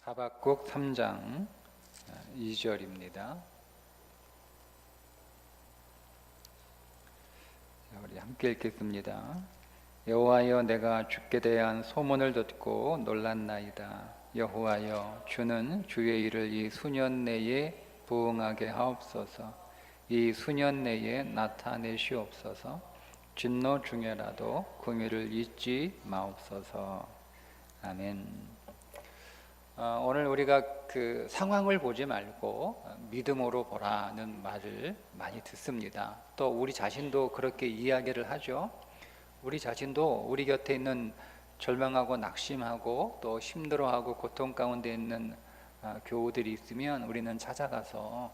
하박국 3장 2절입니다. 우리 함께 읽겠습니다. 여호와여, 내가 주께 대한 소문을 듣고 놀랐나이다. 여호와여, 주는 주의 일을 이 수년 내에 부응하게 하옵소서. 이 수년 내에 나타내시옵소서. 진노 중에라도 긍휼을 잊지 마옵소서. 아멘. 오늘 우리가 그 상황을 보지 말고 믿음으로 보라는 말을 많이 듣습니다. 또 우리 자신도 그렇게 이야기를 하죠. 우리 자신도 우리 곁에 있는 절망하고 낙심하고 또 힘들어하고 고통 가운데 있는 교우들이 있으면 우리는 찾아가서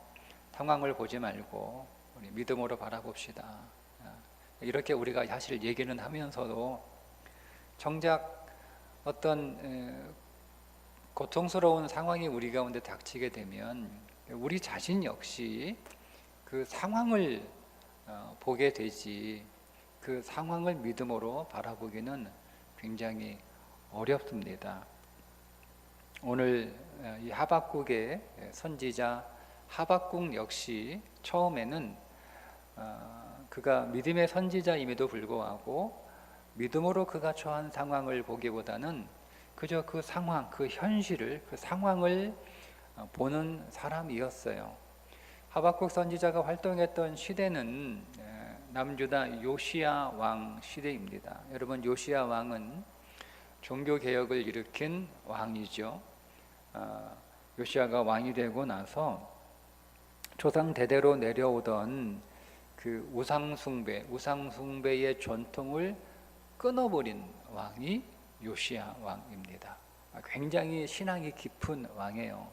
상황을 보지 말고 우리 믿음으로 바라봅시다. 이렇게 우리가 사실 얘기는 하면서도 정작 어떤 고통스러운 상황이 우리 가운데 닥치게 되면 우리 자신 역시 그 상황을 보게 되지 그 상황을 믿음으로 바라보기는 굉장히 어렵습니다. 오늘 이 하박국의 선지자 하박국 역시 처음에는 그가 믿음의 선지자임에도 불구하고 믿음으로 그가 처한 상황을 보기보다는 그저 그 상황, 그 현실을, 그 상황을 보는 사람이었어요. 하박국 선지자가 활동했던 시대는 남유다 요시야 왕 시대입니다. 여러분, 요시야 왕은 종교개혁을 일으킨 왕이죠. 요시야가 왕이 되고 나서 조상 대대로 내려오던 그 우상숭배의 전통을 끊어버린 왕이 요시야 왕입니다. 굉장히 신앙이 깊은 왕이에요.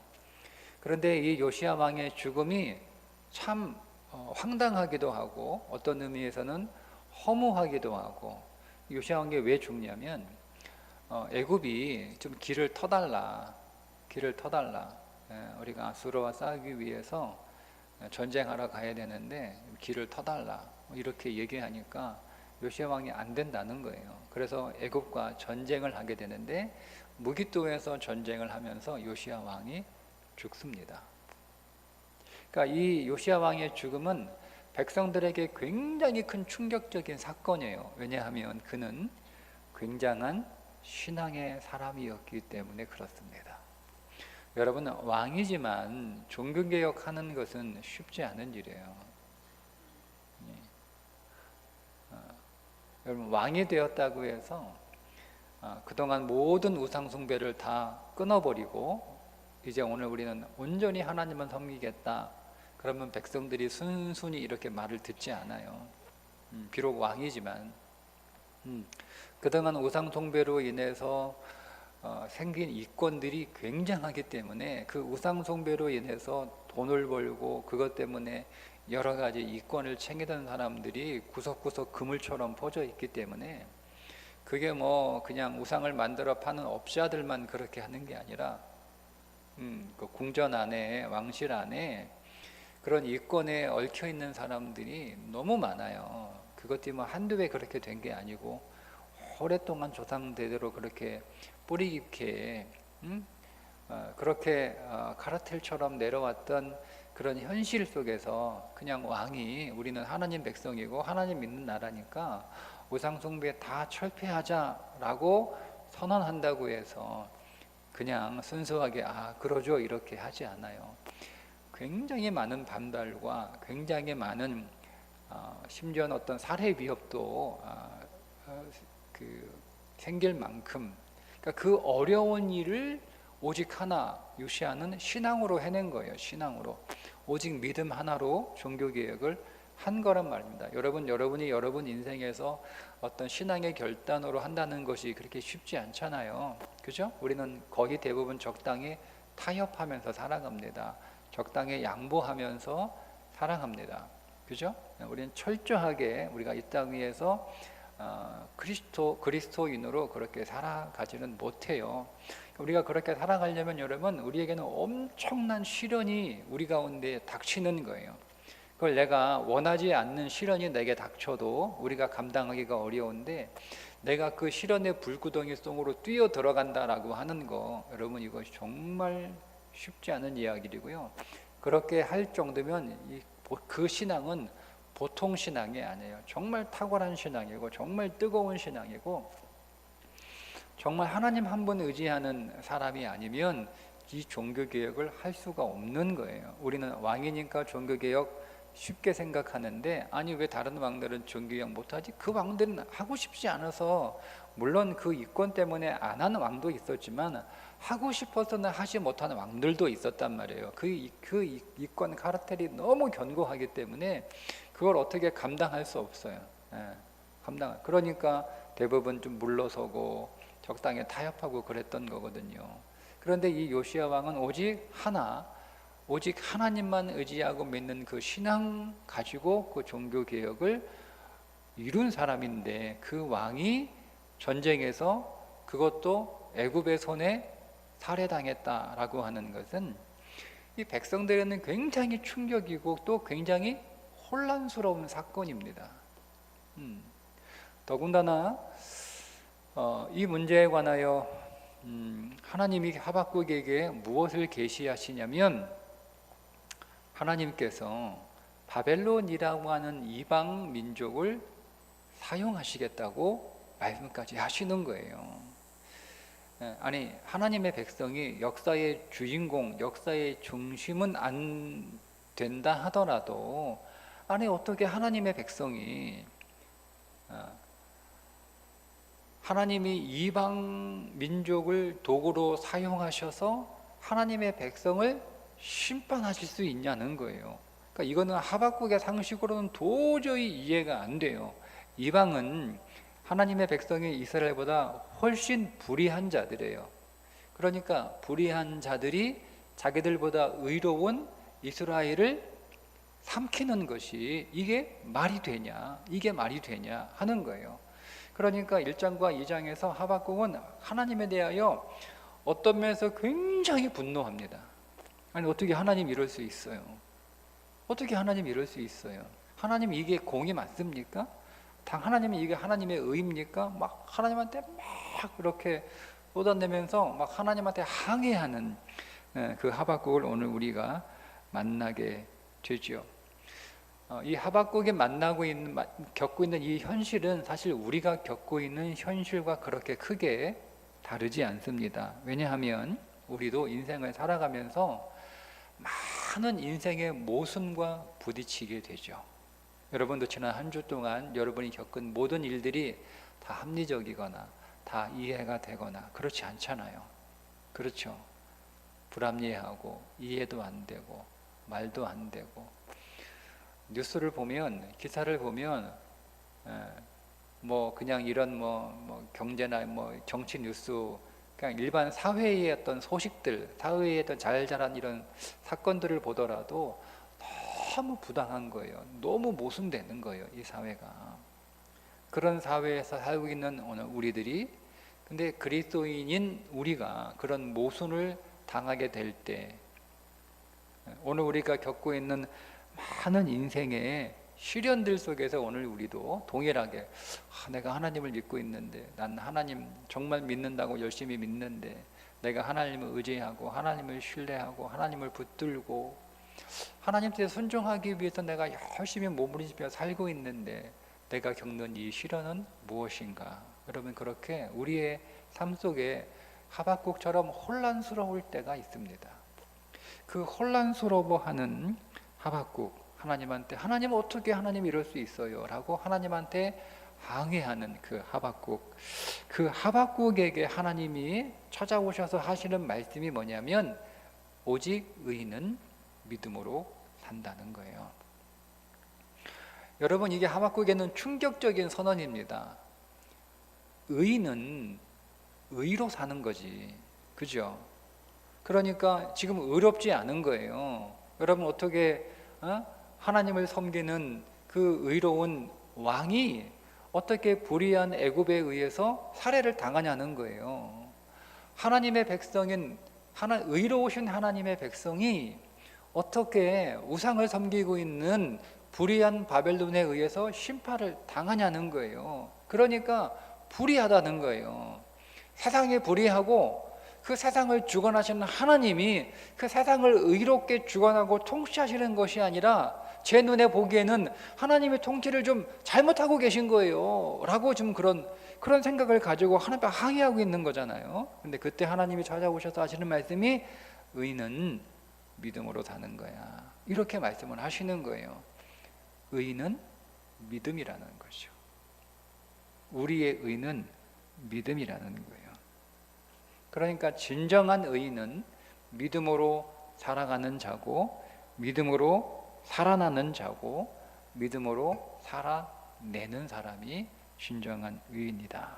그런데 이 요시야 왕의 죽음이 참 황당하기도 하고 어떤 의미에서는 허무하기도 하고, 요시야 왕이 왜 죽냐면 애굽이 좀 길을 터달라, 우리가 아수르와 싸우기 위해서 전쟁하러 가야 되는데 길을 터달라 이렇게 얘기하니까 요시야 왕이 안 된다는 거예요. 그래서 애굽과 전쟁을 하게 되는데 무기토에서 전쟁을 하면서 요시야 왕이 죽습니다. 그러니까 이 요시야 왕의 죽음은 백성들에게 굉장히 큰 충격적인 사건이에요. 왜냐하면 그는 굉장한 신앙의 사람이었기 때문에 그렇습니다. 여러분, 왕이지만 종교개혁하는 것은 쉽지 않은 일이에요. 여러분, 왕이 되었다고 해서 그동안 모든 우상숭배를 다 끊어버리고 이제 오늘 우리는 온전히 하나님만 섬기겠다, 그러면 백성들이 순순히 이렇게 말을 듣지 않아요. 비록 왕이지만 그동안 우상숭배로 인해서 생긴 이권들이 굉장하기 때문에 그 우상숭배로 인해서 돈을 벌고 그것 때문에 여러 가지 이권을 챙기던 사람들이 구석구석 그물처럼 퍼져 있기 때문에 그게 뭐 그냥 우상을 만들어 파는 업자들만 그렇게 하는 게 아니라 그 궁전 안에, 왕실 안에 그런 이권에 얽혀 있는 사람들이 너무 많아요. 그것들이 뭐 한두 배 그렇게 된 게 아니고 오랫동안 조상 대대로 그렇게 뿌리 깊게 그렇게 카르텔처럼 내려왔던 그런 현실 속에서 그냥 왕이 우리는 하나님 백성이고 하나님 믿는 나라니까 우상숭배 다 철폐하자라고 선언한다고 해서 그냥 순수하게 그러죠 이렇게 하지 않아요. 굉장히 많은 반발과 굉장히 많은 심지어는 어떤 살해 위협도 생길 만큼, 그러니까 그 어려운 일을 오직 하나 요시야는 신앙으로 해낸 거예요. 신앙으로, 오직 믿음 하나로 종교개혁을 한 거란 말입니다. 여러분이 여러분 인생에서 어떤 신앙의 결단으로 한다는 것이 그렇게 쉽지 않잖아요. 그죠? 우리는 거의 대부분 적당히 타협하면서 살아갑니다. 적당히 양보하면서 살아갑니다. 그죠? 우리는 철저하게 우리가 이 땅 위에서 그리스도인으로 그렇게 살아가지는 못해요. 우리가 그렇게 살아가려면 여러분, 우리에게는 엄청난 시련이 우리 가운데 닥치는 거예요. 그걸 내가 원하지 않는 시련이 내게 닥쳐도 우리가 감당하기가 어려운데 내가 그 시련의 불구덩이 속으로 뛰어 들어간다라고 하는 거, 여러분 이것이 정말 쉽지 않은 이야기이고요. 그렇게 할 정도면 그 신앙은 보통 신앙이 아니에요. 정말 탁월한 신앙이고 정말 뜨거운 신앙이고 정말 하나님 한 분 의지하는 사람이 아니면 이 종교개혁을 할 수가 없는 거예요. 우리는 왕이니까 종교개혁 쉽게 생각하는데, 아니 왜 다른 왕들은 종교개혁 못하지? 그 왕들은 하고 싶지 않아서, 물론 그 이권 때문에 안 하는 왕도 있었지만 하고 싶어서는 하지 못하는 왕들도 있었단 말이에요. 그 이권 카르텔이 너무 견고하기 때문에 그걸 어떻게 감당할 수 없어요. 그러니까 대부분 좀 물러서고 적당히 타협하고 그랬던 거거든요. 그런데 이 요시야 왕은 오직 하나님만 의지하고 믿는 그 신앙 가지고 그 종교 개혁을 이룬 사람인데, 그 왕이 전쟁에서 그것도 애굽의 손에 살해당했다라고 하는 것은 이 백성들에는 굉장히 충격이고 또 굉장히 혼란스러운 사건입니다. 더군다나 이 문제에 관하여 하나님이 하박국에게 무엇을 계시하시냐면, 하나님께서 바벨론이라고 하는 이방 민족을 사용하시겠다고 말씀까지 하시는 거예요. 아니, 하나님의 백성이 역사의 주인공, 역사의 중심은 안 된다 하더라도, 아니 어떻게 하나님의 백성이 하나님이 이방 민족을 도구로 사용하셔서 하나님의 백성을 심판하실 수 있냐는 거예요. 그러니까 이거는 하박국의 상식으로는 도저히 이해가 안 돼요. 이방은 하나님의 백성이 이스라엘보다 훨씬 불의한 자들이에요. 그러니까 불의한 자들이 자기들보다 의로운 이스라엘을 삼키는 것이 이게 말이 되냐 하는 거예요. 그러니까 1장과 2장에서 하박국은 하나님에 대하여 어떤 면에서 굉장히 분노합니다. 아니 어떻게 하나님 이럴 수 있어요? 어떻게 하나님 이럴 수 있어요? 하나님 이게 공이 맞습니까? 하나님이 이게 하나님의 의입니까? 막 하나님한테 막 그렇게 쏟아내면서 막 하나님한테 항의하는 그 하박국을 오늘 우리가 만나게 되죠. 이 하박국이 겪고 있는 이 현실은 사실 우리가 겪고 있는 현실과 그렇게 크게 다르지 않습니다. 왜냐하면 우리도 인생을 살아가면서 많은 인생의 모순과 부딪히게 되죠. 여러분도 지난 한 주 동안 여러분이 겪은 모든 일들이 다 합리적이거나 다 이해가 되거나 그렇지 않잖아요. 그렇죠. 불합리하고 이해도 안 되고 말도 안 되고, 뉴스를 보면, 기사를 보면 뭐 그냥 이런 뭐 경제나 뭐 정치 뉴스, 그냥 일반 사회의 어떤 소식들, 사회의 어떤 잘잘한 이런 사건들을 보더라도 너무 부당한 거예요. 너무 모순되는 거예요, 이 사회가. 그런 사회에서 살고 있는 오늘 우리들이, 근데 그리스도인인 우리가 그런 모순을 당하게 될 때, 오늘 우리가 겪고 있는 많은 인생의 시련들 속에서 오늘 우리도 동일하게 내가 하나님을 믿고 있는데, 난 하나님 정말 믿는다고 열심히 믿는데, 내가 하나님을 의지하고 하나님을 신뢰하고 하나님을 붙들고 하나님 뜻에 순종하기 위해서 내가 열심히 몸부림치며 살고 있는데 내가 겪는 이 시련은 무엇인가? 여러분, 그렇게 우리의 삶 속에 하박국처럼 혼란스러울 때가 있습니다. 그 혼란스러워하는 하박국, 하나님한테 하나님 어떻게 하나님 이럴 수 있어요? 라고 하나님한테 항의하는 그 하박국, 그 하박국에게 하나님이 찾아오셔서 하시는 말씀이 뭐냐면, 오직 의인은 믿음으로 산다는 거예요. 여러분, 이게 하박국에는 충격적인 선언입니다. 의인은 의로 사는 거지, 그죠? 그러니까 지금 의롭지 않은 거예요. 여러분, 어떻게 하나님을 섬기는 그 의로운 왕이 어떻게 불의한 애굽에 의해서 살해를 당하냐는 거예요. 하나님의 백성인 의로우신 하나님의 백성이 어떻게 우상을 섬기고 있는 불의한 바벨론에 의해서 심판을 당하냐는 거예요. 그러니까 불의하다는 거예요. 세상이 불의하고 그 세상을 주관하시는 하나님이 그 세상을 의롭게 주관하고 통치하시는 것이 아니라 제 눈에 보기에는 하나님의 통치를 좀 잘못하고 계신 거예요 라고 좀 그런 생각을 가지고 하나님 앞에 항의하고 있는 거잖아요. 근데 그때 하나님이 찾아오셔서 하시는 말씀이 의인은 믿음으로 사는 거야, 이렇게 말씀을 하시는 거예요. 의인은 믿음이라는 거죠. 우리의 의는 믿음이라는 거예요. 그러니까 진정한 의인은 믿음으로 살아가는 자고, 믿음으로 살아나는 자고, 믿음으로 살아내는 사람이 진정한 의인이다.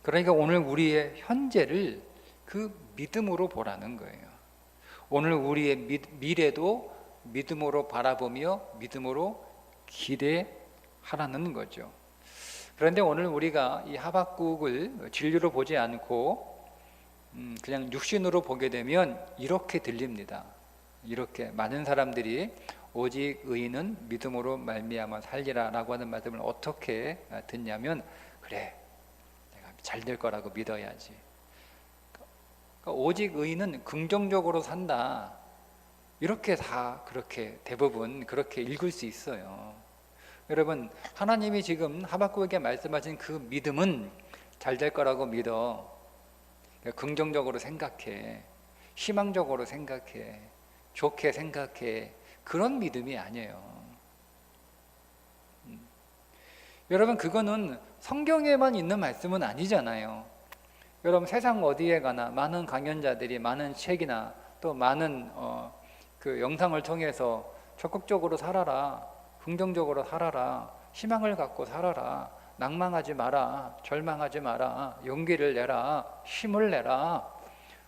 그러니까 오늘 우리의 현재를 그 믿음으로 보라는 거예요. 오늘 우리의 미래도 믿음으로 바라보며 믿음으로 기대하라는 거죠. 그런데 오늘 우리가 이 하박국을 진리로 보지 않고 그냥 육신으로 보게 되면 이렇게 들립니다. 이렇게 많은 사람들이 오직 의인은 믿음으로 말미암아 살리라 라고 하는 말씀을 어떻게 듣냐면, 그래, 내가 잘 될 거라고 믿어야지. 그러니까 오직 의인은 긍정적으로 산다, 이렇게 다 그렇게 대부분 그렇게 읽을 수 있어요. 여러분, 하나님이 지금 하박국에게 말씀하신 그 믿음은 잘 될 거라고 믿어, 긍정적으로 생각해, 희망적으로 생각해, 좋게 생각해, 그런 믿음이 아니에요. 여러분, 그거는 성경에만 있는 말씀은 아니잖아요. 여러분, 세상 어디에 가나 많은 강연자들이 많은 책이나 또 많은 그 영상을 통해서 적극적으로 살아라, 긍정적으로 살아라, 희망을 갖고 살아라, 낭망하지 마라, 절망하지 마라, 용기를 내라, 힘을 내라,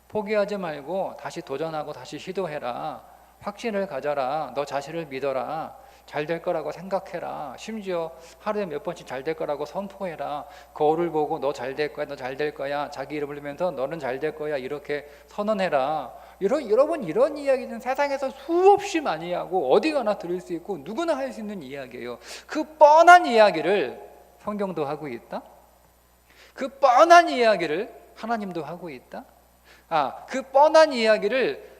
포기하지 말고 다시 도전하고 다시 시도해라, 확신을 가져라, 너 자신을 믿어라, 잘 될 거라고 생각해라, 심지어 하루에 몇 번씩 잘 될 거라고 선포해라, 거울을 보고 너 잘 될 거야, 너 잘 될 거야, 자기 이름을 부르면서 너는 잘 될 거야, 이렇게 선언해라. 여러분, 이런 이야기는 세상에서 수없이 많이 하고 어디 가나 들을 수 있고 누구나 할 수 있는 이야기예요. 그 뻔한 이야기를 성경도 하고 있다? 그 뻔한 이야기를 하나님도 하고 있다? 그 뻔한 이야기를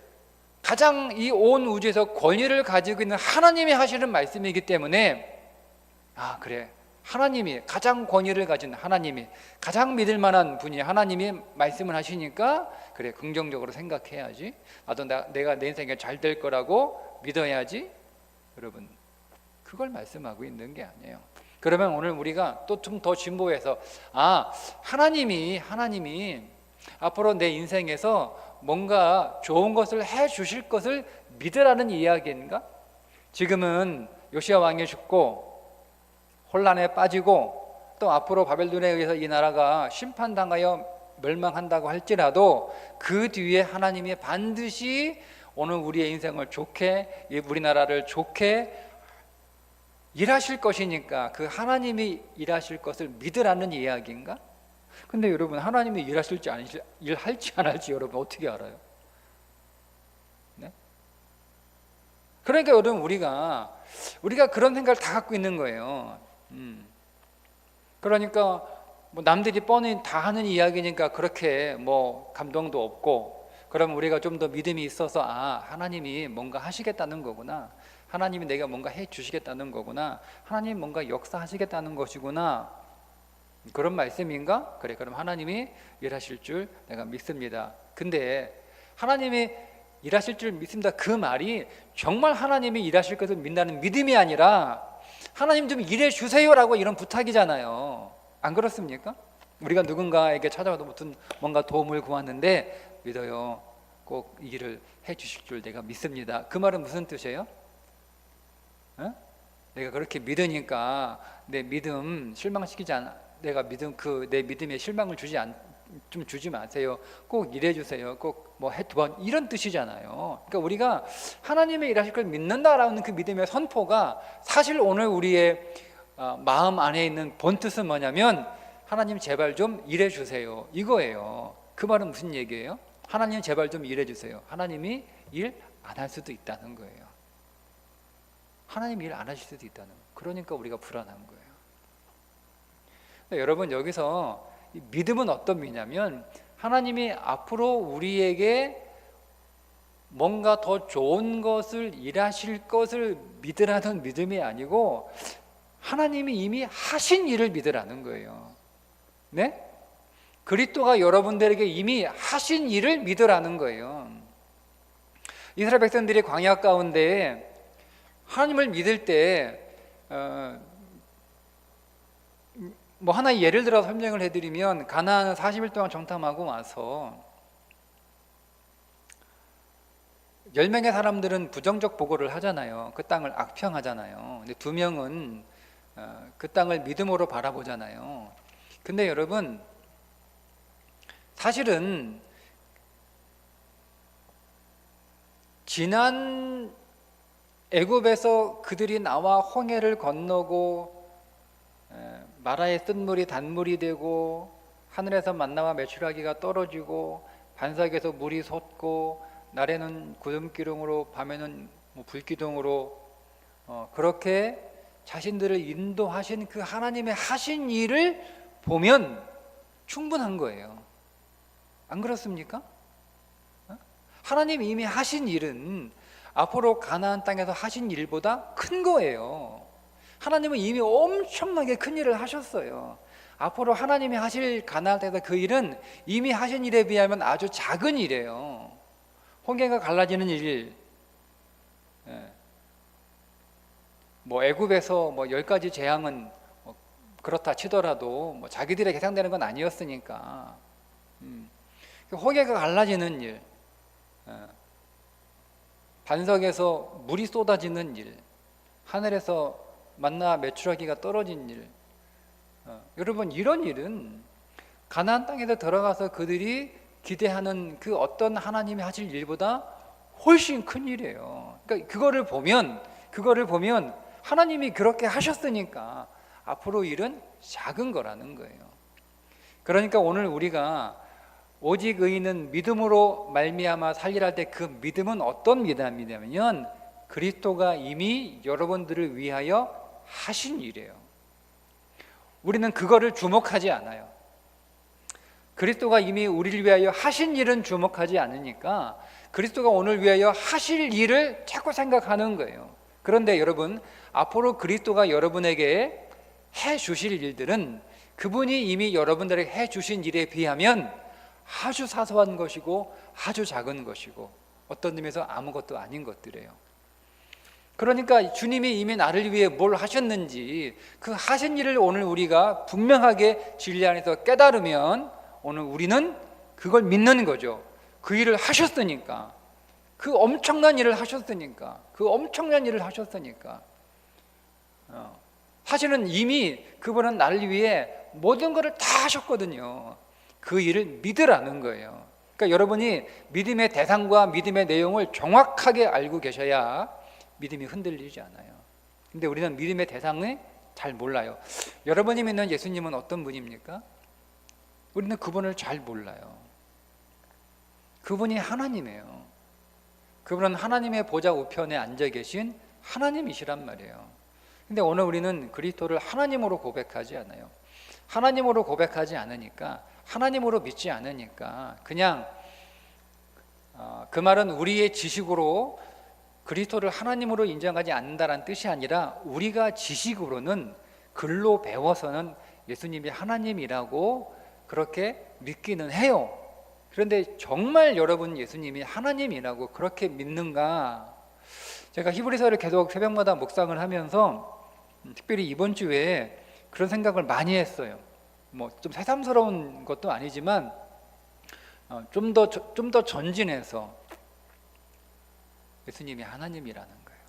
가장 이 온 우주에서 권위를 가지고 있는 하나님이 하시는 말씀이기 때문에, 그래, 하나님이 가장 권위를 가진 하나님이 가장 믿을 만한 분이 하나님이 말씀을 하시니까 그래, 긍정적으로 생각해야지, 나도 내가 내 인생에 잘 될 거라고 믿어야지. 여러분, 그걸 말씀하고 있는 게 아니에요. 그러면 오늘 우리가 또 좀 더 진보해서 하나님이 앞으로 내 인생에서 뭔가 좋은 것을 해 주실 것을 믿으라는 이야기인가? 지금은 요시야 왕이 죽고 혼란에 빠지고 또 앞으로 바벨론에 의해서 이 나라가 심판당하여 멸망한다고 할지라도 그 뒤에 하나님이 반드시 오늘 우리의 인생을 좋게, 우리나라를 좋게 일하실 것이니까 그 하나님이 일하실 것을 믿으라는 이야기인가? 근데 여러분, 하나님이 일하실지 일할지 안 할지 여러분 어떻게 알아요? 네? 그러니까 여러분, 우리가 그런 생각을 다 갖고 있는 거예요. 그러니까 뭐 남들이 뻔히 다 하는 이야기니까 그렇게 뭐 감동도 없고, 그러면 우리가 좀 더 믿음이 있어서 하나님이 뭔가 하시겠다는 거구나, 하나님이 내가 뭔가 해 주시겠다는 거구나, 하나님이 뭔가 역사하시겠다는 것이구나, 그런 말씀인가? 그래, 그럼 하나님이 일하실 줄 내가 믿습니다. 근데 하나님이 일하실 줄 믿습니다, 그 말이 정말 하나님이 일하실 것을 믿는다는 믿음이 아니라 하나님 좀 일해 주세요라고 이런 부탁이잖아요. 안 그렇습니까? 우리가 누군가에게 찾아와도 무슨 뭔가 도움을 구하는데, 믿어요, 꼭 이 일을 해 주실 줄 내가 믿습니다. 그 말은 무슨 뜻이에요? 내가 그렇게 믿으니까 내 믿음 실망시키지 않아, 내가 내 믿음에 실망을 주지 마세요. 꼭 일해 주세요. 꼭 뭐 해 두 번, 이런 뜻이잖아요. 그러니까 우리가 하나님의 일하실 걸 믿는다라는 그 믿음의 선포가 사실 오늘 우리의 마음 안에 있는 본 뜻은 뭐냐면, 하나님 제발 좀 일해 주세요, 이거예요. 그 말은 무슨 얘기예요? 하나님 제발 좀 일해 주세요. 하나님이 일 안 할 수도 있다는 거예요. 하나님이 일 안 하실 수도 있다는 거예요. 그러니까 우리가 불안한 거예요. 여러분 여기서 믿음은 어떤 믿냐면 하나님이 앞으로 우리에게 뭔가 더 좋은 것을 일하실 것을 믿으라는 믿음이 아니고 하나님이 이미 하신 일을 믿으라는 거예요. 네? 그리스도가 여러분들에게 이미 하신 일을 믿으라는 거예요. 이스라엘 백성들이 광야 가운데 하나님을 믿을 때 뭐 하나의 예를 들어 설명을 해드리면 가나안을 40일 동안 정탐하고 와서 10명의 사람들은 부정적 보고를 하잖아요. 그 땅을 악평하잖아요. 근데 2명은 그 땅을 믿음으로 바라보잖아요. 근데 여러분 사실은 지난 애굽에서 그들이 나와 홍해를 건너고 마라의 쓴물이 단물이 되고 하늘에서 만나와 메추라기가 떨어지고 반석에서 물이 솟고 날에는 구름기둥으로 밤에는 불기둥으로 그렇게 자신들을 인도하신 그 하나님의 하신 일을 보면 충분한 거예요. 안 그렇습니까? 하나님이 이미 하신 일은 앞으로 가나안 땅에서 하신 일보다 큰 거예요. 하나님은 이미 엄청나게 큰 일을 하셨어요. 앞으로 하나님이 하실 가나안 땅에서 그 일은 이미 하신 일에 비하면 아주 작은 일이에요. 홍해가 갈라지는 일, 뭐 애굽에서 뭐 10가지 재앙은 그렇다 치더라도 뭐 자기들에게 해당되는 건 아니었으니까 홍해가 갈라지는 일, 반석에서 물이 쏟아지는 일, 하늘에서 만나 메추라기가 떨어진 일, 여러분 이런 일은 가나안 땅에서 들어가서 그들이 기대하는 그 어떤 하나님이 하실 일보다 훨씬 큰 일이에요. 그러니까 그거를 보면 하나님이 그렇게 하셨으니까 앞으로 일은 작은 거라는 거예요. 그러니까 오늘 우리가 오직 의인은 믿음으로 말미암아 살리라 할 때 그 믿음은 어떤 믿음이냐면 그리스도가 이미 여러분들을 위하여 하신 일이에요. 우리는 그거를 주목하지 않아요. 그리스도가 이미 우리를 위하여 하신 일은 주목하지 않으니까 그리스도가 오늘 위하여 하실 일을 자꾸 생각하는 거예요. 그런데 여러분 앞으로 그리스도가 여러분에게 해 주실 일들은 그분이 이미 여러분들에게 해 주신 일에 비하면 아주 사소한 것이고 아주 작은 것이고 어떤 의미에서 아무것도 아닌 것들이에요. 그러니까 주님이 이미 나를 위해 뭘 하셨는지 그 하신 일을 오늘 우리가 분명하게 진리 안에서 깨달으면 오늘 우리는 그걸 믿는 거죠. 그 일을 하셨으니까, 그 엄청난 일을 하셨으니까, 사실은 이미 그분은 나를 위해 모든 것을 다 하셨거든요. 그 일을 믿으라는 거예요. 그러니까 여러분이 믿음의 대상과 믿음의 내용을 정확하게 알고 계셔야 믿음이 흔들리지 않아요. 근데 우리는 믿음의 대상을 잘 몰라요. 여러분이 믿는 예수님은 어떤 분입니까? 우리는 그분을 잘 몰라요. 그분이 하나님이에요. 그분은 하나님의 보좌 우편에 앉아 계신 하나님이시란 말이에요. 근데 오늘 우리는 그리스도를 하나님으로 고백하지 않아요. 하나님으로 고백하지 않으니까, 하나님으로 믿지 않으니까 그냥 그 말은 우리의 지식으로 그리스도를 하나님으로 인정하지 않는다는 뜻이 아니라 우리가 지식으로는 글로 배워서는 예수님이 하나님이라고 그렇게 믿기는 해요. 그런데 정말 여러분 예수님이 하나님이라고 그렇게 믿는가? 제가 히브리서를 계속 새벽마다 묵상을 하면서 특별히 이번 주에 그런 생각을 많이 했어요. 뭐 좀 새삼스러운 것도 아니지만 좀 더 전진해서 예수님이 하나님이라는 거예요.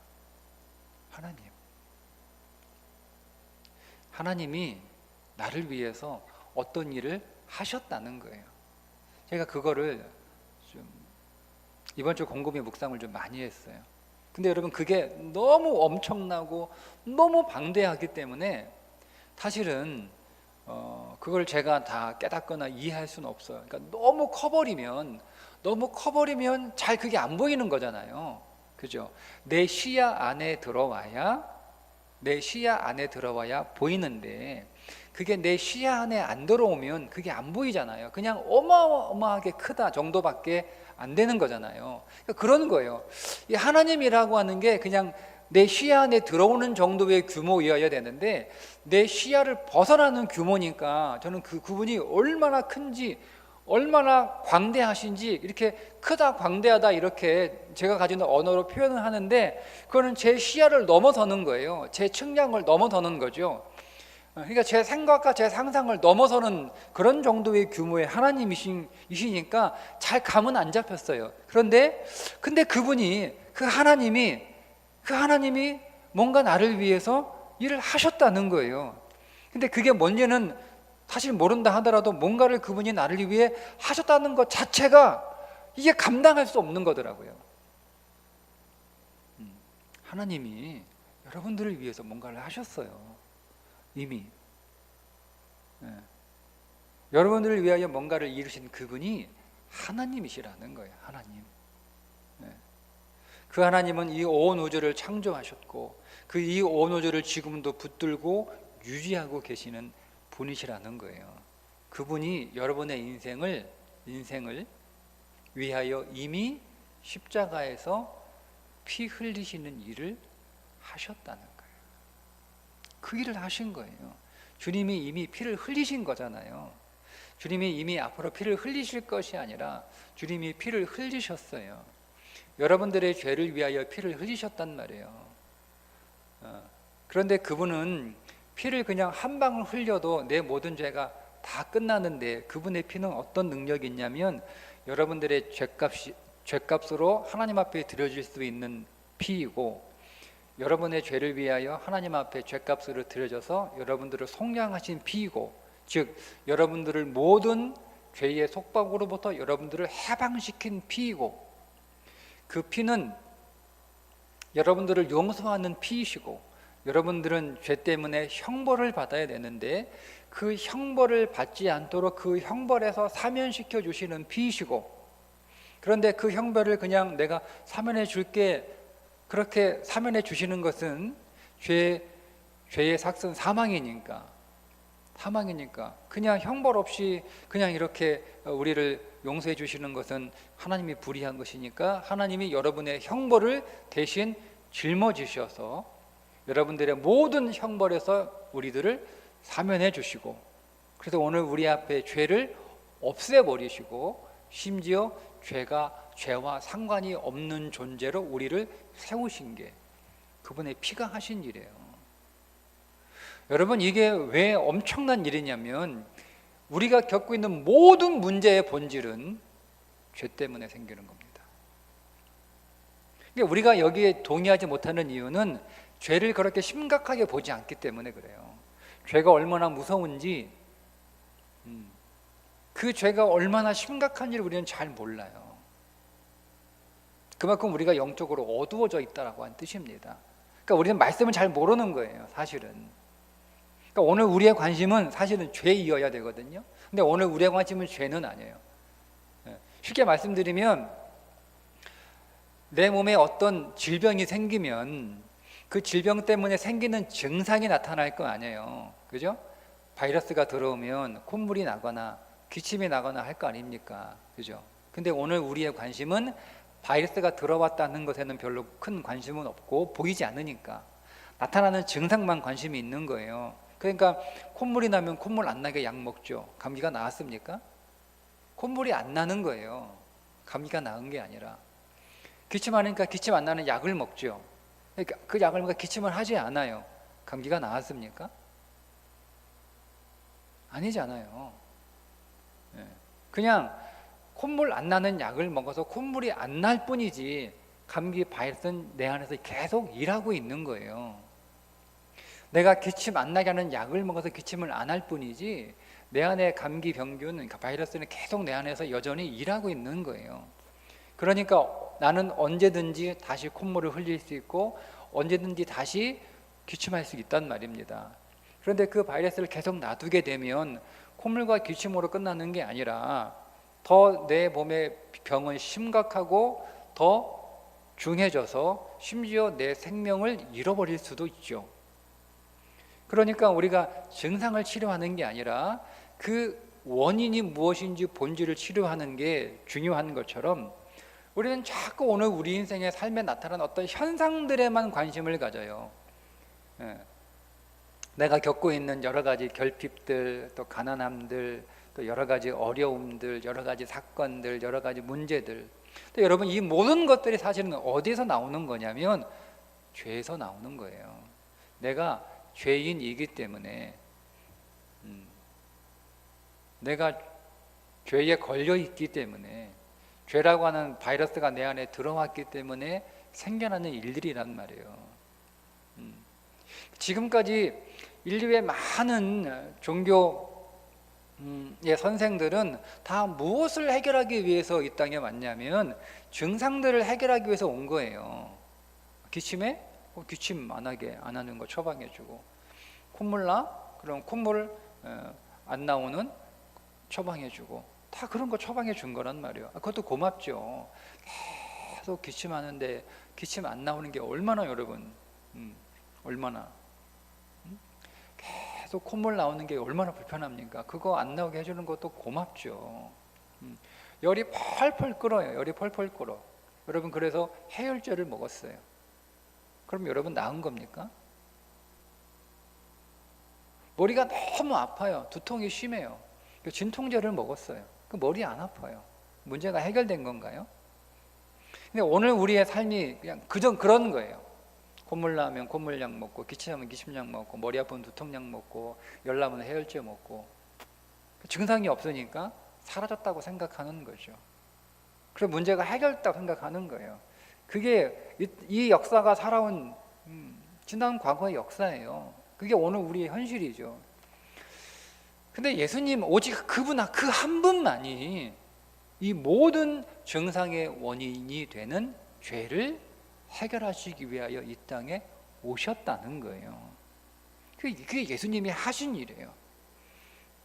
하나님이 나를 위해서 어떤 일을 하셨다는 거예요. 제가 그거를 좀 이번 주 곰곰이 묵상을 좀 많이 했어요. 근데 여러분 그게 너무 엄청나고 너무 방대하기 때문에 사실은 그걸 제가 다 깨닫거나 이해할 수는 없어요. 그러니까 너무 커버리면 잘 그게 안 보이는 거잖아요. 그죠? 내 시야 안에 들어와야 보이는데 그게 내 시야 안에 안 들어오면 그게 안 보이잖아요. 그냥 어마어마하게 크다 정도밖에 안 되는 거잖아요. 그러니까 그런 거예요. 이 하나님이라고 하는 게 그냥 내 시야 안에 들어오는 정도의 규모여야 되는데 내 시야를 벗어나는 규모니까 저는 그분이 얼마나 큰지, 얼마나 광대하신지, 이렇게 크다 광대하다 이렇게 제가 가지는 언어로 표현을 하는데 그거는 제 시야를 넘어서는 거예요. 제 측량을 넘어서는 거죠. 그러니까 제 생각과 제 상상을 넘어서는 그런 정도의 규모의 하나님이시니까 잘 감은 안 잡혔어요. 근데 그분이, 그 하나님이 뭔가 나를 위해서 일을 하셨다는 거예요. 근데 그게 뭔지는 사실 모른다 하더라도 뭔가를 그분이 나를 위해 하셨다는 것 자체가 이게 감당할 수 없는 거더라고요. 하나님이 여러분들을 위해서 뭔가를 하셨어요. 이미 여러분들을 위하여 뭔가를 이루신 그분이 하나님이시라는 거예요. 하나님. 그 하나님은 이 온 우주를 창조하셨고 그 이 온 우주를 지금도 붙들고 유지하고 계시는 분이시라는 거예요. 그분이 여러분의 인생을 위하여 이미 십자가에서 피 흘리시는 일을 하셨다는 거예요. 그 일을 하신 거예요. 주님이 이미 피를 흘리신 거잖아요. 주님이 이미 앞으로 피를 흘리실 것이 아니라 주님이 피를 흘리셨어요. 여러분들의 죄를 위하여 피를 흘리셨단 말이에요. 그런데 그분은 피를 그냥 한 방울 흘려도 내 모든 죄가 다 끝나는데 그분의 피는 어떤 능력이 있냐면 여러분들의 죄값으로 하나님 앞에 드려질 수 있는 피이고 여러분의 죄를 위하여 하나님 앞에 죄값으로 드려져서 여러분들을 속량하신 피이고, 즉 여러분들을 모든 죄의 속박으로부터 여러분들을 해방시킨 피이고, 그 피는 여러분들을 용서하는 피이시고 여러분들은 죄 때문에 형벌을 받아야 되는데 그 형벌을 받지 않도록 그 형벌에서 사면시켜 주시는 피이시고, 그런데 그 형벌을 그냥 내가 사면해 줄게 그렇게 사면해 주시는 것은 죄의 삭은 사망이니까 그냥 형벌 없이 그냥 이렇게 우리를 용서해 주시는 것은 하나님이 불의한 것이니까 하나님이 여러분의 형벌을 대신 짊어지셔서 여러분들의 모든 형벌에서 우리들을 사면해 주시고, 그래서 오늘 우리 앞에 죄를 없애버리시고 심지어 죄와 상관이 없는 존재로 우리를 세우신 게 그분의 피가 하신 일이에요. 여러분, 이게 왜 엄청난 일이냐면 우리가 겪고 있는 모든 문제의 본질은 죄 때문에 생기는 겁니다. 그러니까 우리가 여기에 동의하지 못하는 이유는 죄를 그렇게 심각하게 보지 않기 때문에 그래요. 죄가 얼마나 무서운지, 그 죄가 얼마나 심각한지를 우리는 잘 몰라요. 그만큼 우리가 영적으로 어두워져 있다라고 하는 뜻입니다. 그러니까 우리는 말씀을 잘 모르는 거예요, 사실은. 그러니까 오늘 우리의 관심은 사실은 죄이어야 되거든요. 근데 오늘 우리의 관심은 죄는 아니에요. 쉽게 말씀드리면 내 몸에 어떤 질병이 생기면 그 질병 때문에 생기는 증상이 나타날 거 아니에요. 그죠? 바이러스가 들어오면 콧물이 나거나 기침이 나거나 할 거 아닙니까? 그죠? 근데 오늘 우리의 관심은 바이러스가 들어왔다는 것에는 별로 큰 관심은 없고 보이지 않으니까 나타나는 증상만 관심이 있는 거예요. 그러니까 콧물이 나면 콧물 안 나게 약 먹죠. 감기가 나았습니까? 콧물이 안 나는 거예요. 감기가 나은 게 아니라. 기침하니까 기침 안 나는 약을 먹죠. 그러니까 그 약을 먹으니까 기침을 하지 않아요. 감기가 나았습니까? 아니잖아요. 그냥 콧물 안 나는 약을 먹어서 콧물이 안 날 뿐이지 감기 바이러스는 내 안에서 계속 일하고 있는 거예요. 내가 기침 안 나게 하는 약을 먹어서 기침을 안 할 뿐이지 내 안에 감기 병균, 바이러스는 계속 내 안에서 여전히 일하고 있는 거예요. 그러니까 나는 언제든지 다시 콧물을 흘릴 수 있고 언제든지 다시 기침할 수 있단 말입니다. 그런데 그 바이러스를 계속 놔두게 되면 콧물과 기침으로 끝나는 게 아니라 더 내 몸의 병은 심각하고 더 중해져서 심지어 내 생명을 잃어버릴 수도 있죠. 그러니까 우리가 증상을 치료하는 게 아니라 그 원인이 무엇인지 본질을 치료하는 게 중요한 것처럼 우리는 자꾸 오늘 우리 인생의 삶에 나타나는 어떤 현상들에만 관심을 가져요. 예. 내가 겪고 있는 여러 가지 결핍들, 또 가난함들, 또 여러 가지 어려움들, 여러 가지 사건들, 여러 가지 문제들. 또 여러분, 이 모든 것들이 사실은 어디서 나오는 거냐면 죄에서 나오는 거예요. 내가 죄인이기 때문에, 내가 죄에 걸려 있기 때문에, 죄라고 하는 바이러스가 내 안에 들어왔기 때문에 생겨나는 일들이란 말이에요. 지금까지 인류의 많은 종교의 선생들은 다 무엇을 해결하기 위해서 이 땅에 왔냐면 증상들을 해결하기 위해서 온 거예요. 기침해? 기침 안 하는 거 처방해주고, 콧물 나? 그럼 콧물 안 나오는 처방해주고, 다 그런 거 처방해 준 거란 말이에요. 그것도 고맙죠. 계속 기침하는데 기침 안 나오는 게 얼마나, 여러분, 얼마나 계속 콧물 나오는 게 얼마나 불편합니까? 그거 안 나오게 해주는 것도 고맙죠. 열이 펄펄 끓어요. 열이 펄펄 끓어. 여러분, 그래서 해열제를 먹었어요. 그럼 여러분 나은 겁니까? 머리가 너무 아파요. 두통이 심해요. 진통제를 먹었어요. 그 머리 안 아파요. 문제가 해결된 건가요? 근데 오늘 우리의 삶이 그냥 그런 거예요. 콧물 나면 콧물약 먹고, 기침하면 기침약 먹고, 머리 아프면 두통약 먹고, 열 나면 해열제 먹고, 증상이 없으니까 사라졌다고 생각하는 거죠. 그래서 문제가 해결됐다고 생각하는 거예요. 그게 이 역사가 살아온 지난 과거의 역사예요. 그게 오늘 우리의 현실이죠. 근데 예수님 오직 그 한 분만이 이 모든 증상의 원인이 되는 죄를 해결하시기 위하여 이 땅에 오셨다는 거예요. 그게 예수님이 하신 일이에요.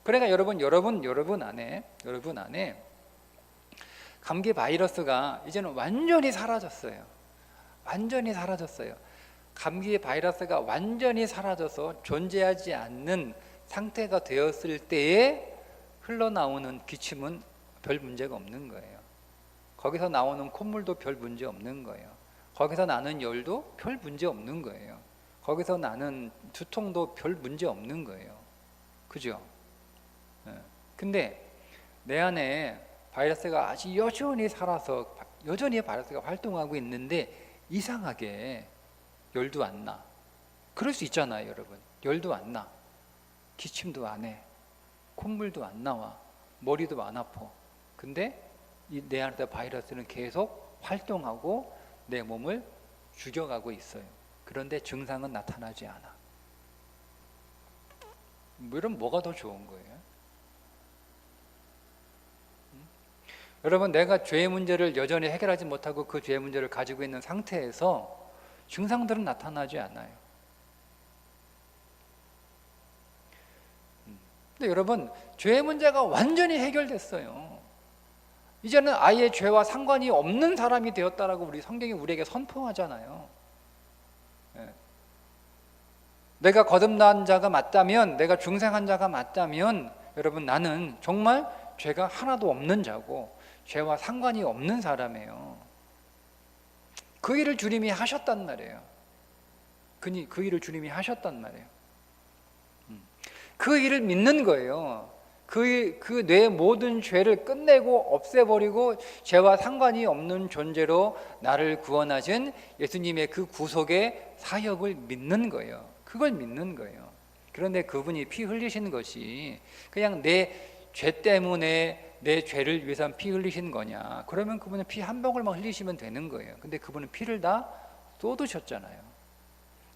그러니까 여러분 안에 감기 바이러스가 이제는 완전히 사라졌어요. 완전히 사라졌어요. 감기 바이러스가 완전히 사라져서 존재하지 않는 상태가 되었을 때에 흘러나오는 기침은 별 문제가 없는 거예요. 거기서 나오는 콧물도 별 문제 없는 거예요. 거기서 나는 열도 별 문제 없는 거예요. 거기서 나는 두통도 별 문제 없는 거예요. 그죠? 근데 내 안에 바이러스가 아직 여전히 살아서 여전히 바이러스가 활동하고 있는데 이상하게 열도 안 나. 그럴 수 있잖아요, 여러분. 열도 안 나. 기침도 안 해. 콧물도 안 나와. 머리도 안 아파. 근데 내 안에 바이러스는 계속 활동하고 내 몸을 죽여가고 있어요. 그런데 증상은 나타나지 않아. 이런 뭐가 더 좋은 거예요? 여러분, 내가 죄의 문제를 여전히 해결하지 못하고 그 죄의 문제를 가지고 있는 상태에서 증상들은 나타나지 않아요. 근데 여러분, 죄의 문제가 완전히 해결됐어요. 이제는 아예 죄와 상관이 없는 사람이 되었다라고 우리 성경이 우리에게 선포하잖아요. 내가 거듭난 자가 맞다면, 내가 중생한 자가 맞다면, 여러분, 나는 정말 죄가 하나도 없는 자고 죄와 상관이 없는 사람이에요. 그 일을 주님이 하셨단 말이에요. 그 일을 주님이 하셨단 말이에요. 그 일을 믿는 거예요. 그 내 모든 죄를 끝내고 없애버리고 죄와 상관이 없는 존재로 나를 구원하신 예수님의 그 구속의 사역을 믿는 거예요. 그걸 믿는 거예요. 그런데 그분이 피 흘리신 것이 그냥 내 죄 때문에 내 죄를 위해서 피 흘리신 거냐? 그러면 그분은 피 한 방울만 흘리시면 되는 거예요. 근데 그분은 피를 다 쏟으셨잖아요.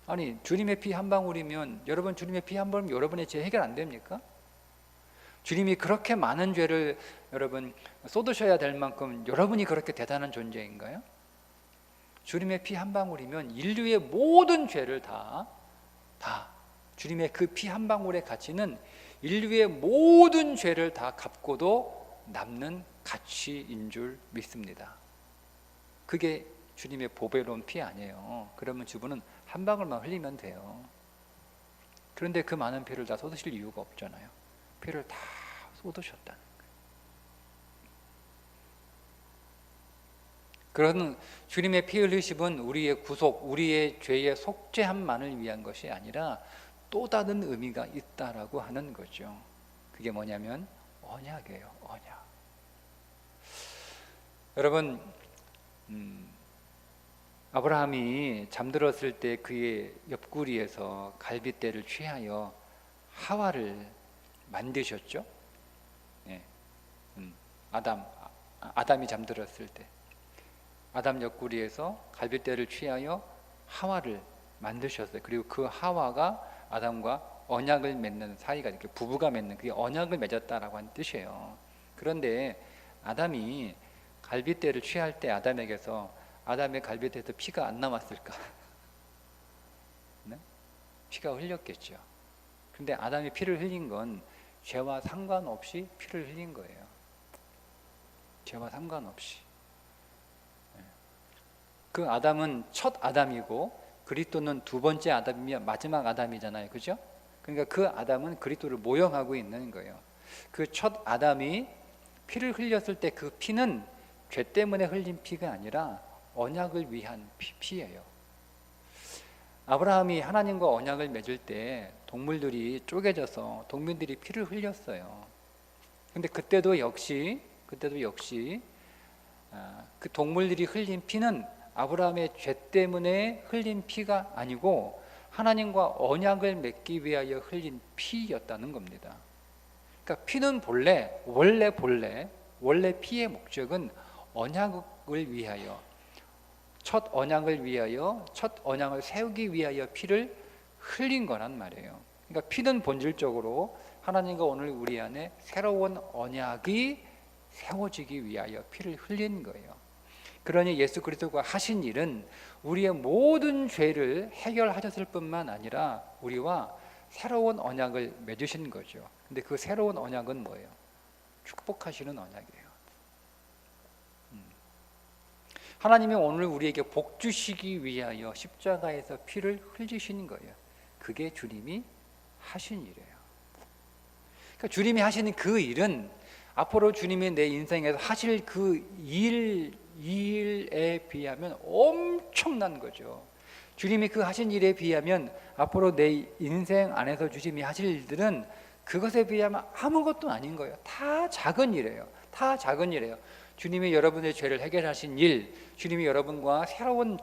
아니, 주님의 피 한 방울이면, 여러분, 주님의 피 한 방울이면 여러분의 죄 해결 안 됩니까? 주님이 그렇게 많은 죄를 여러분 쏟으셔야 될 만큼 여러분이 그렇게 대단한 존재인가요? 주님의 피 한 방울이면 인류의 모든 죄를 다 주님의 그 피 한 방울의 가치는 인류의 모든 죄를 다 갚고도 남는 가치인 줄 믿습니다. 그게 주님의 보배로운 피 아니에요. 그러면 주분은 한 방울만 흘리면 돼요. 그런데 그 많은 피를 다 쏟으실 이유가 없잖아요. 피를 다 쏟으셨다는 거예요. 그런 주님의 피 흘리심은 우리의 구속, 우리의 죄의 속죄함만을 위한 것이 아니라 또 다른 의미가 있다라고 하는 거죠. 그게 뭐냐면 언약이에요. 언약. 여러분, 아브라함이 잠들었을 때 그의 옆구리에서 갈빗대를 취하여 하와를 만드셨죠. 네. 아담이 잠들었을 때 아담 옆구리에서 갈빗대를 취하여 하와를 만드셨어요. 그리고 그 하와가 아담과 언약을 맺는 사이가 이렇게 부부가 맺는 그게 언약을 맺었다라고 하는 뜻이에요. 그런데 아담이 갈빗대를 취할 때 아담의 갈빗대에서 피가 안 남았을까? 네? 피가 흘렸겠죠. 근데 아담이 피를 흘린 건 죄와 상관없이 피를 흘린 거예요. 죄와 상관없이. 그 아담은 첫 아담이고 그리스도는 두 번째 아담이며 마지막 아담이잖아요. 그죠? 그러니까 그 아담은 그리스도를 모형하고 있는 거예요. 그 첫 아담이 피를 흘렸을 때 그 피는 죄 때문에 흘린 피가 아니라 언약을 위한 피예요. 아브라함이 하나님과 언약을 맺을 때 동물들이 쪼개져서 동물들이 피를 흘렸어요. 근데 그때도 역시 그 동물들이 흘린 피는 아브라함의 죄 때문에 흘린 피가 아니고 하나님과 언약을 맺기 위하여 흘린 피였다는 겁니다. 그러니까 피는 원래 피의 목적은 언약을 위하여, 첫 언약을 세우기 위하여 피를 흘린 거란 말이에요. 그러니까 피는 본질적으로 하나님과 오늘 우리 안에 새로운 언약이 세워지기 위하여 피를 흘린 거예요. 그러니 예수 그리스도가 하신 일은 우리의 모든 죄를 해결하셨을 뿐만 아니라 우리와 새로운 언약을 맺으신 거죠. 근데 그 새로운 언약은 뭐예요? 축복하시는 언약이에요. 하나님이 오늘 우리에게 복 주시기 위하여 십자가에서 피를 흘리시는 거예요. 그게 주님이 하신 일이에요. 그러니까 주님이 하시는 그 일은 앞으로 주님이 내 인생에서 하실 그 일에 비하면 엄청난 거죠. 주님이 그 하신 일에 비하면 앞으로 내 인생 안에서 주님이 하실 일들은 그것에 비하면 아무것도 아닌 거예요. 다 작은 일이에요. 다 작은 일이에요. 주님이 여러분의 죄를 해결하신 일, 주님이 여러분과 새로운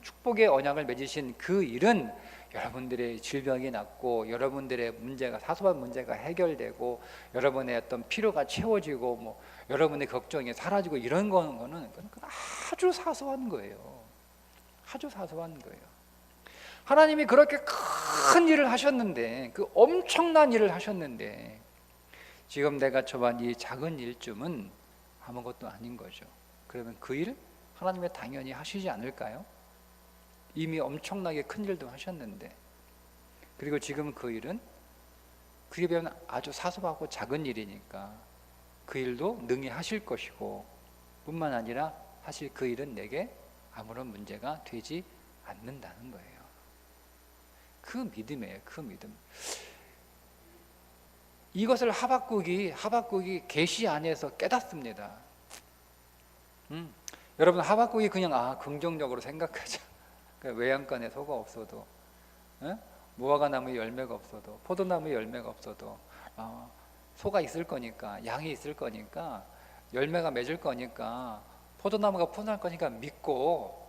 축복의 언약을 맺으신 그 일은 여러분들의 질병이 낫고 여러분들의 사소한 문제가 해결되고 여러분의 어떤 필요가 채워지고 뭐 여러분의 걱정이 사라지고 이런 거는 아주 사소한 거예요. 아주 사소한 거예요. 하나님이 그렇게 큰 일을 하셨는데, 그 엄청난 일을 하셨는데 지금 내가 저반 이 작은 일쯤은 아무것도 아닌 거죠. 그러면 그 일 하나님이 당연히 하시지 않을까요? 이미 엄청나게 큰 일도 하셨는데, 그리고 지금 그 일은 그에 비하면 아주 사소하고 작은 일이니까 그 일도 능히 하실 것이고 뿐만 아니라 사실 그 일은 내게 아무런 문제가 되지 않는다는 거예요. 그 믿음이에요. 그 믿음. 이것을 하박국이 계시 안에서 깨닫습니다. 여러분, 하박국이 그냥 긍정적으로 생각하자. 외양간에 소가 없어도, 무화과 나무에 열매가 없어도, 포도나무에 열매가 없어도 소가 있을 거니까, 양이 있을 거니까, 열매가 맺을 거니까, 포도나무가 포도날 거니까 믿고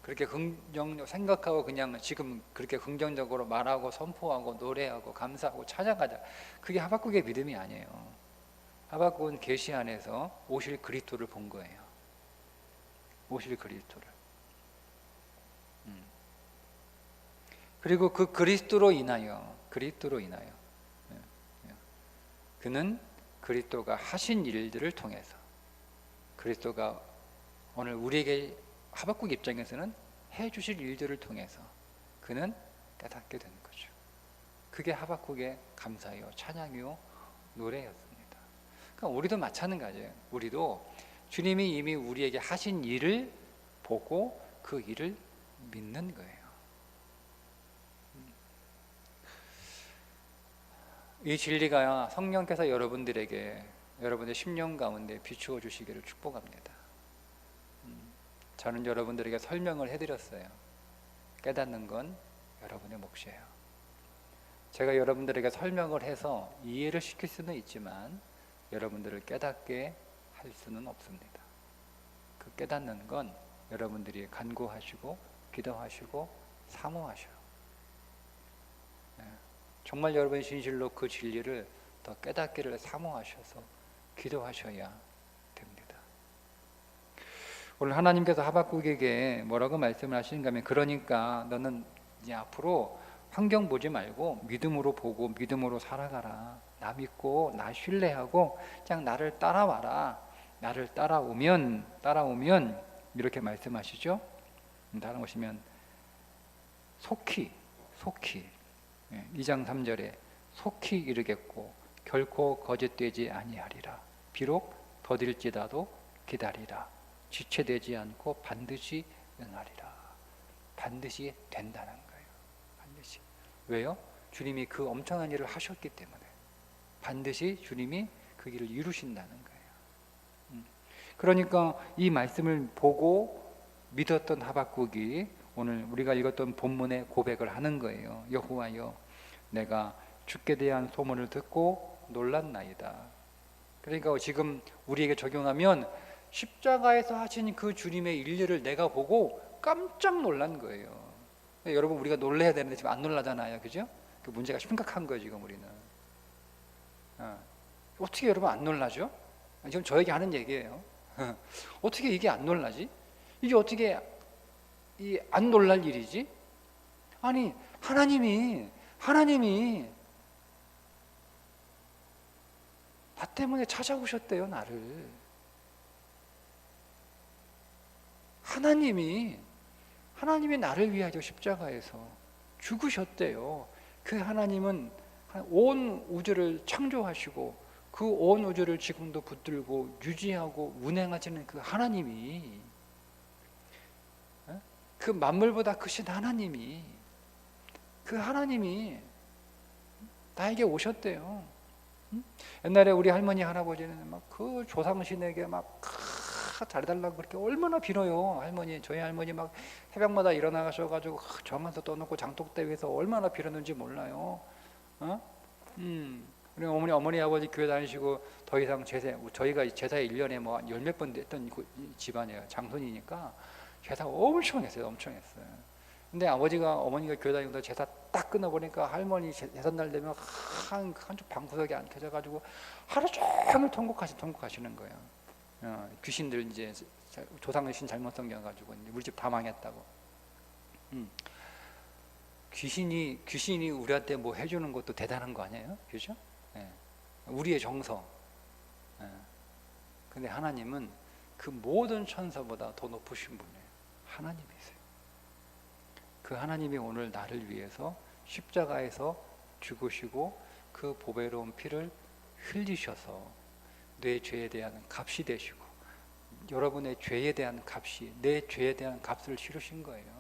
그렇게 긍정적으로 생각하고 그냥 지금 그렇게 긍정적으로 말하고 선포하고 노래하고 감사하고 찬양하자. 그게 하박국의 믿음이 아니에요. 하박국은 계시 안에서 오실 그리스도를 본 거예요. 오실 그리스도를. 그리고 그 그리스도로 인하여 그는 그리스도가 하신 일들을 통해서, 그리스도가 오늘 우리에게 하박국 입장에서는 해주실 일들을 통해서 그는 깨닫게 되는 거죠. 그게 하박국의 감사요, 찬양요, 노래였습니다. 그러니까 우리도 마찬가지예요. 우리도 주님이 이미 우리에게 하신 일을 보고 그 일을 믿는 거예요. 이 진리가 성령께서 여러분들에게 여러분의 심령 가운데 비추어 주시기를 축복합니다. 저는 여러분들에게 설명을 해드렸어요. 깨닫는 건 여러분의 몫이에요. 제가 여러분들에게 설명을 해서 이해를 시킬 수는 있지만 여러분들을 깨닫게 할 수는 없습니다. 그 깨닫는 건 여러분들이 간구하시고 기도하시고 사모하셔요. 정말 여러분이 진실로 그 진리를 더 깨닫기를 사모하셔서 기도하셔야 됩니다. 오늘 하나님께서 하박국에게 뭐라고 말씀을 하시는가 하면, 그러니까 너는 이제 앞으로 환경 보지 말고 믿음으로 보고 믿음으로 살아가라. 나 믿고 나 신뢰하고 그냥 나를 따라와라. 나를 따라오면 이렇게 말씀하시죠. 따라오시면 속히 2장 3절에 속히 이르겠고 결코 거짓되지 아니하리라. 비록 더딜지라도 기다리라. 지체되지 않고 반드시 응하리라. 반드시 된다는 거예요. 반드시. 왜요? 주님이 그 엄청난 일을 하셨기 때문에 반드시 주님이 그 일을 이루신다는 거예요. 그러니까 이 말씀을 보고 믿었던 하박국이 오늘 우리가 읽었던 본문의 고백을 하는 거예요. 여호와여, 내가 주께 대한 소문을 듣고 놀랐나이다. 그러니까 지금 우리에게 적용하면 십자가에서 하신 그 주님의 일들을 내가 보고 깜짝 놀란 거예요. 여러분, 우리가 놀라야 되는데 지금 안 놀라잖아요. 그죠? 그 문제가 심각한 거예요. 지금 우리는. 어떻게 여러분 안 놀라죠? 지금 저에게 하는 얘기예요. 어떻게 이게 안 놀라지? 이게 어떻게 안 놀랄 일이지? 아니, 하나님이 나 때문에 찾아오셨대요. 나를. 하나님이 나를 위하여 십자가에서 죽으셨대요. 그 하나님은 온 우주를 창조하시고 그 온 우주를 지금도 붙들고 유지하고 운행하시는 그 하나님이, 그 만물보다 크신 하나님이, 그 하나님이 나에게 오셨대요. 옛날에 우리 할머니 할아버지는 막 그 조상신에게 막 잘해달라고 그렇게 얼마나 빌어요. 저희 할머니 막 새벽마다 일어나셔가지고 정한서 떠놓고 장독대 위에서 얼마나 빌었는지 몰라요. 우리 어머니 아버지 교회 다니시고 더 이상 저희가 제사에 1년에 뭐 열 몇 번 했던 집안이에요. 장손이니까 제사 엄청 했어요. 근데 어머니가 교회 다니면서 제사 딱 끊어보니까 할머니 제삿날 되면 한쪽 방구석에 앉혀져가지고 하루 종일 통곡하시는 거예요. 귀신들 이제 조상신 잘못 섬겨가지고 우리 집 다 망했다고. 귀신이 우리한테 뭐 해주는 것도 대단한 거 아니에요? 그죠? 우리의 정서. 근데 하나님은 그 모든 천사보다 더 높으신 분이에요. 하나님이세요. 그 하나님이 오늘 나를 위해서 십자가에서 죽으시고 그 보배로운 피를 흘리셔서 내 죄에 대한 값이 되시고, 여러분의 죄에 대한 값이, 내 죄에 대한 값을 치르신 거예요.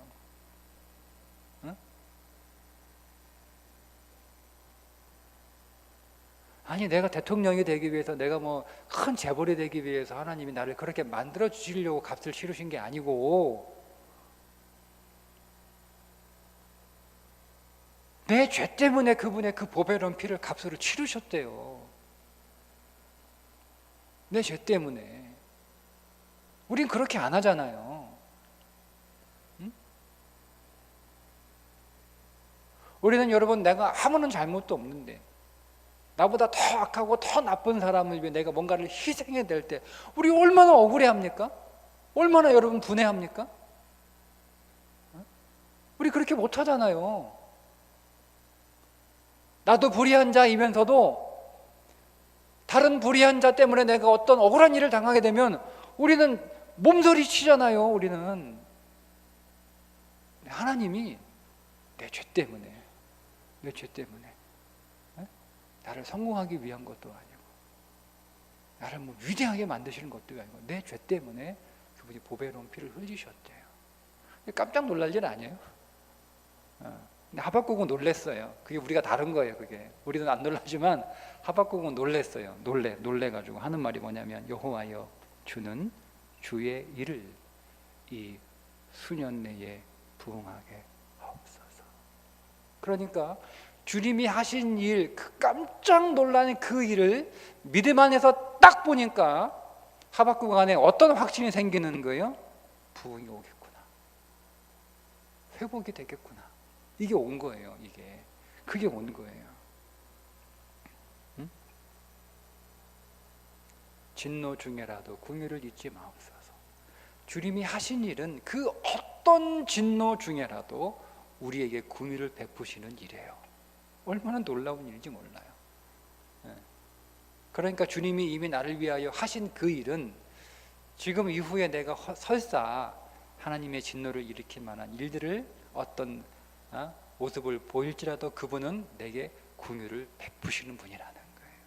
아니, 내가 대통령이 되기 위해서, 내가 뭐 큰 재벌이 되기 위해서 하나님이 나를 그렇게 만들어 주시려고 값을 치르신 게 아니고, 내 죄 때문에 그분의 그 보배로운 피를 값으로 치르셨대요. 내 죄 때문에. 우린 그렇게 안 하잖아요. 우리는 여러분, 내가 아무런 잘못도 없는데 나보다 더 악하고 더 나쁜 사람을 위해 내가 뭔가를 희생해야 될 때 우리 얼마나 억울해합니까? 얼마나 여러분 분해합니까? 우리 그렇게 못하잖아요. 나도 불의한 자이면서도 다른 불의한 자 때문에 내가 어떤 억울한 일을 당하게 되면 우리는 몸서리 치잖아요. 우리는. 하나님이 내 죄 때문에 나를 성공하기 위한 것도 아니고, 나를 뭐 위대하게 만드시는 것도 아니고, 내 죄 때문에 그분이 보배로운 피를 흘리셨대요. 깜짝 놀랄 일 아니에요. 근데 하박국은 놀랬어요. 그게 우리가 다른 거예요. 그게 우리는 안 놀라지만 하박국은 놀랬어요. 놀래가지고 하는 말이 뭐냐면 여호와여 주는 주의 일을 이 수년 내에 부응하게 하옵소서. 그러니까 주님이 하신 일, 그 깜짝 놀라는 그 일을 믿음 안에서 딱 보니까 하박국 안에 어떤 확신이 생기는 거예요? 부응이 오겠구나, 회복이 되겠구나. 이게 온 거예요. 그게 온 거예요. 응? 진노 중에라도 궁유를 잊지 마옵소서. 주님이 하신 일은 그 어떤 진노 중에라도 우리에게 궁유를 베푸시는 일이에요. 얼마나 놀라운 일인지 몰라요. 그러니까 주님이 이미 나를 위하여 하신 그 일은 지금 이후에 내가 설사 하나님의 진노를 일으킬 만한 일들을 어떤 모습을 보일지라도 그분은 내게 긍휼을 베푸시는 분이라는 거예요.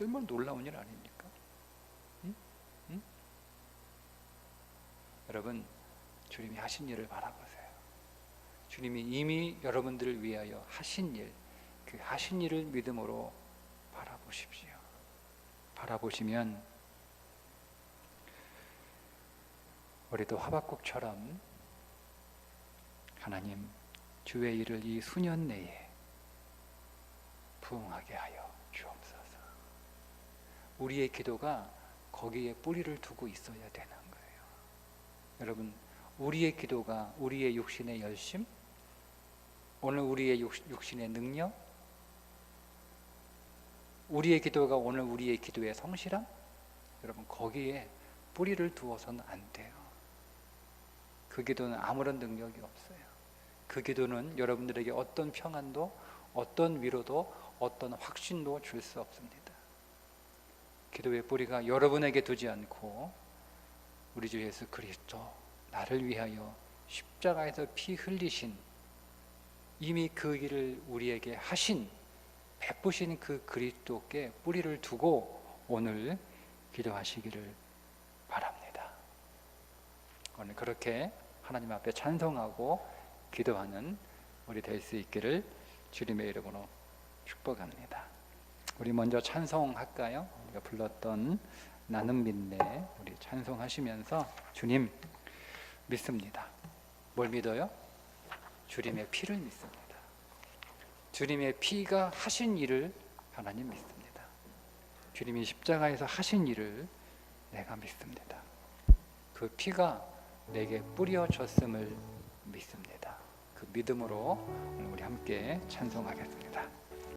얼마나 놀라운 일 아닙니까? 응? 응? 여러분, 주님이 하신 일을 바라보세요. 주님이 이미 여러분들을 위하여 하신 일, 그 하신 일을 믿음으로 바라보십시오. 바라보시면 우리도 하박국처럼 하나님 주의 일을 이 수년 내에 부응하게 하여 주옵소서. 우리의 기도가 거기에 뿌리를 두고 있어야 되는 거예요. 여러분, 우리의 기도가 우리의 육신의 열심, 오늘 우리의 육신의 능력, 우리의 기도가 오늘 우리의 기도의 성실함, 여러분 거기에 뿌리를 두어서는 안 돼요. 그 기도는 아무런 능력이 없어요. 그 기도는 여러분들에게 어떤 평안도, 어떤 위로도, 어떤 확신도 줄 수 없습니다. 기도의 뿌리가 여러분에게 두지 않고 우리 주 예수 그리스도, 나를 위하여 십자가에서 피 흘리신, 이미 그 일을 우리에게 하신, 베푸신 그 그리스도께 뿌리를 두고 오늘 기도하시기를 바랍니다. 오늘 그렇게 하나님 앞에 찬송하고 기도하는 우리 될 수 있기를 주님의 이름으로 축복합니다. 우리 먼저 찬송할까요? 우리가 불렀던 나는 믿네, 우리 찬송하시면서 주님 믿습니다. 뭘 믿어요? 주님의 피를 믿습니다. 주님의 피가 하신 일을 하나님 믿습니다. 주님이 십자가에서 하신 일을 내가 믿습니다. 그 피가 내게 뿌려졌음을 믿습니다. 그 믿음으로 우리 함께 찬송하겠습니다.